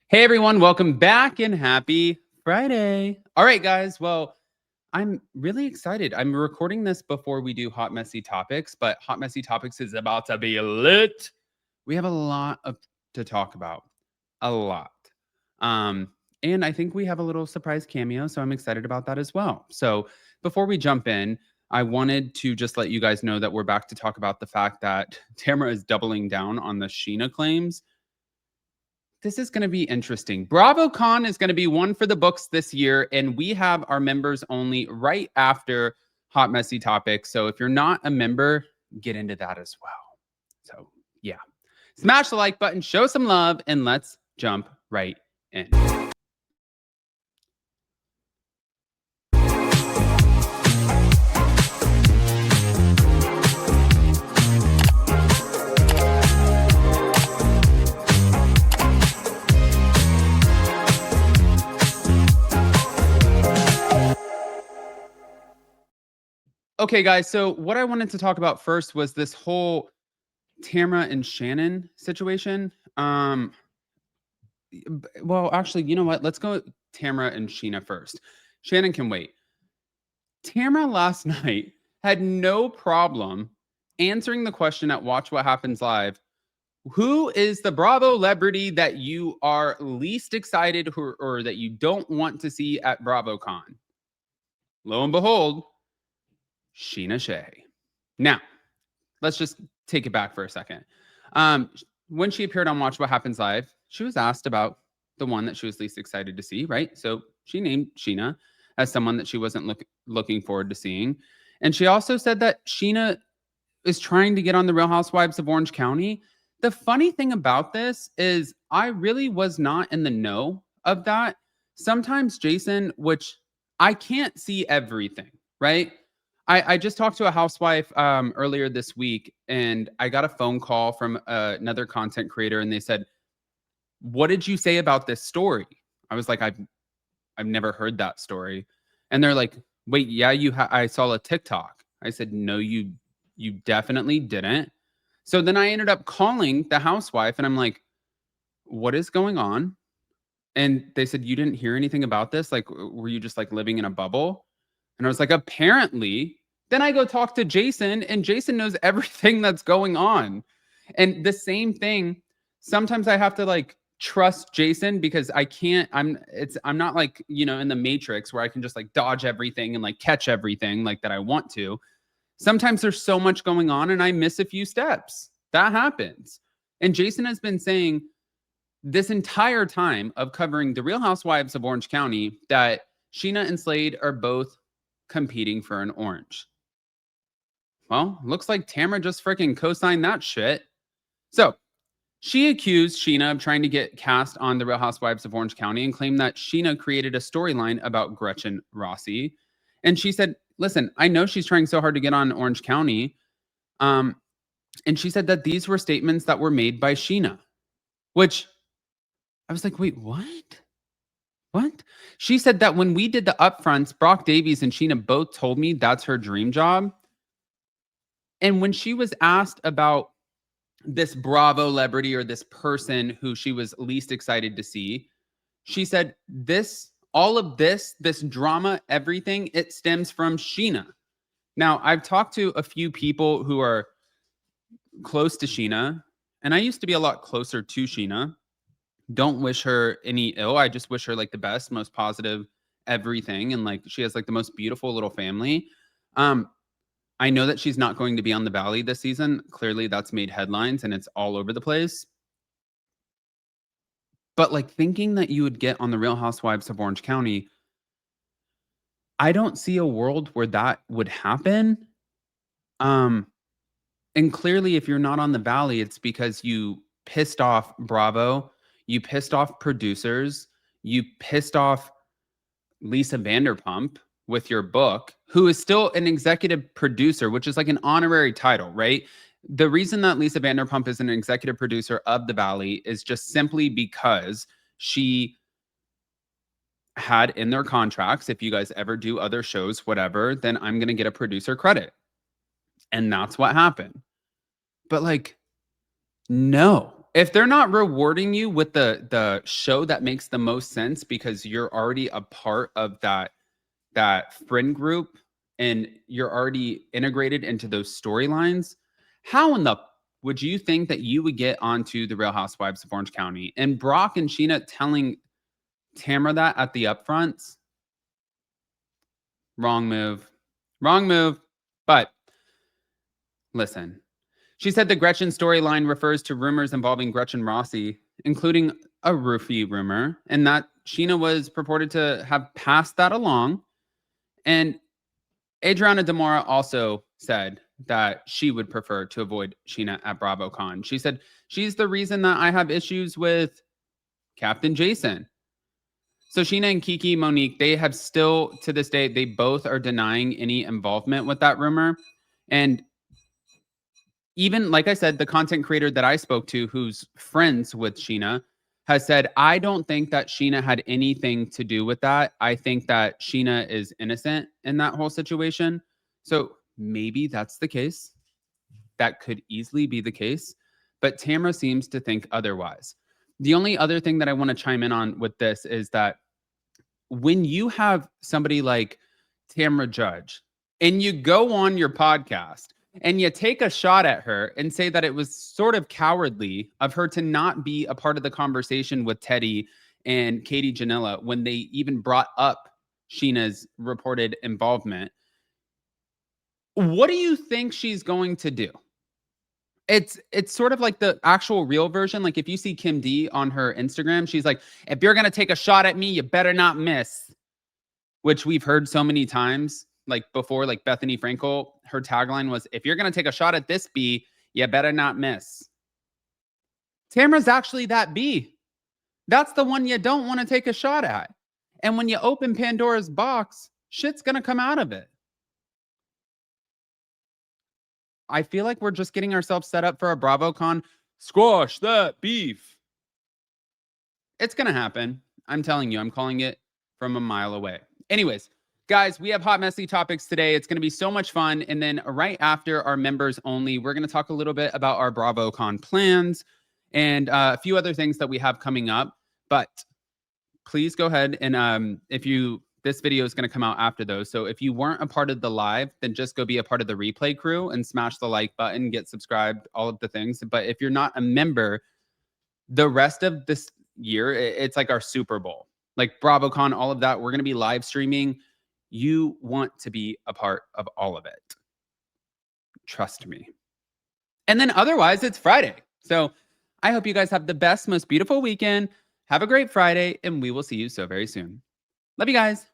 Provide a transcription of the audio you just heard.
Hey everyone, welcome back and happy Friday. All right, guys. Well, I'm really excited. I'm recording this before we do Hot Messy Topics, but Hot Messy Topics is about to be lit. We have a lot to talk about. A lot. Um, and I think we have a little surprise cameo, so I'm excited about that as well. So before we jump in, I wanted to just let you guys know that we're back to talk about the fact that Tamara is doubling down on the Sheena claims. This is going to be interesting. BravoCon is going to be one for the books this year, and we have our members only right after Hot Messy Topics. So if you're not a member, get into that as well. So yeah, smash the like button, show some love, and let's jump right in. Okay, guys. So what I wanted to talk about first was this whole Tamra and Shannon situation. Well, actually, you know what? Let's go Tamra and Sheena first. Shannon can wait. Tamra last night had no problem answering the question at Watch What Happens Live. Who is the Bravo celebrity that you are least excited or that you don't want to see at BravoCon? Lo and behold, Scheana Shay. Now, let's just take it back for a second. When she appeared on Watch What Happens Live, she was asked about the one that she was least excited to see, right? So she named Sheena as someone that she wasn't looking forward to seeing. And she also said that Sheena is trying to get on the Real Housewives of Orange County. The funny thing about this is I really was not in the know of that. Sometimes Jason, which I can't see everything, right? I just talked to a housewife earlier this week, and I got a phone call from another content creator, and they said, "What did you say about this story?" I was like, "I've never heard that story," and they're like, "Wait, yeah, I saw a TikTok." I said, "No, you definitely didn't." So then I ended up calling the housewife, and I'm like, "What is going on?" And they said, "You didn't hear anything about this? Like, were you just like living in a bubble?" And I was like, "Apparently." Then I go talk to Jason, and Jason knows everything that's going on. And the same thing, sometimes I have to like trust Jason because I'm not like, in the Matrix where I can just like dodge everything and like catch everything like that I want to. Sometimes there's so much going on and I miss a few steps. That happens. And Jason has been saying this entire time of covering the Real Housewives of Orange County that Sheena and Slade are both competing for an orange. Well, looks like Tamara just freaking co-signed that shit. So she accused Sheena of trying to get cast on the Real Housewives of Orange County and claimed that Sheena created a storyline about Gretchen Rossi. And she said, "Listen, I know she's trying so hard to get on Orange County." And she said that these were statements that were made by Sheena, which I was like, wait, what? What? She said that when we did the upfronts, Brock Davies and Sheena both told me that's her dream job. And when she was asked about this Bravo celebrity or this person who she was least excited to see, she said, all of this drama, everything, it stems from Sheena. Now, I've talked to a few people who are close to Sheena, and I used to be a lot closer to Sheena. Don't wish her any ill. I just wish her like the best, most positive everything. And like she has like the most beautiful little family. I know that she's not going to be on the Valley this season. Clearly, that's made headlines and it's all over the place. But like thinking that you would get on the Real Housewives of Orange County, I don't see a world where that would happen. And clearly, if you're not on the Valley, it's because you pissed off Bravo, you pissed off producers, you pissed off Lisa Vanderpump with your book, who is still an executive producer, which is like an honorary title, right? The reason that Lisa Vanderpump is an executive producer of The Valley is just simply because she had in their contracts, if you guys ever do other shows, whatever, then I'm going to get a producer credit. And that's what happened. But like, no. If they're not rewarding you with the show that makes the most sense because you're already a part of that friend group and you're already integrated into those storylines, how in the would you think that you would get onto the Real Housewives of Orange County? And Brock and Sheena telling Tamara that at the upfronts, wrong move. Wrong move. But listen, she said the Gretchen storyline refers to rumors involving Gretchen Rossi, including a roofie rumor, and that Sheena was purported to have passed that along. And Adriana Demora also said that she would prefer to avoid Sheena at BravoCon. She said, she's the reason that I have issues with Captain Jason. So Sheena and Kiki Monique, they have still, to this day, they both are denying any involvement with that rumor. And even, like I said, the content creator that I spoke to, who's friends with Sheena, has said, I don't think that Sheena had anything to do with that. I think that Sheena is innocent in that whole situation. So maybe that's the case. That could easily be the case. But Tamra seems to think otherwise. The only other thing that I want to chime in on with this is that when you have somebody like Tamra Judge and you go on your podcast and you take a shot at her and say that it was sort of cowardly of her to not be a part of the conversation with Teddy and Katie Janela when they even brought up Sheena's reported involvement, what do you think she's going to do? It's sort of like the actual real version. Like if you see Kim D on her Instagram, she's like, if you're going to take a shot at me, you better not miss, which we've heard so many times. Like before, like Bethany Frankel, her tagline was, if you're going to take a shot at this bee, you better not miss. Tamra's actually that bee. That's the one you don't want to take a shot at. And when you open Pandora's box, shit's going to come out of it. I feel like we're just getting ourselves set up for a BravoCon. Squash that beef. It's going to happen. I'm telling you, I'm calling it from a mile away. Anyways, guys, we have hot, messy topics today. It's going to be so much fun. And then right after our members only, we're going to talk a little bit about our BravoCon plans and a few other things that we have coming up. But please go ahead and this video is going to come out after those. So if you weren't a part of the live, then just go be a part of the replay crew and smash the like button, get subscribed, all of the things. But if you're not a member, the rest of this year, it's like our Super Bowl, like BravoCon, all of that. We're going to be live streaming. You want to be a part of all of it. Trust me. And then otherwise, it's Friday. So I hope you guys have the best, most beautiful weekend. Have a great Friday, and we will see you so very soon. Love you guys.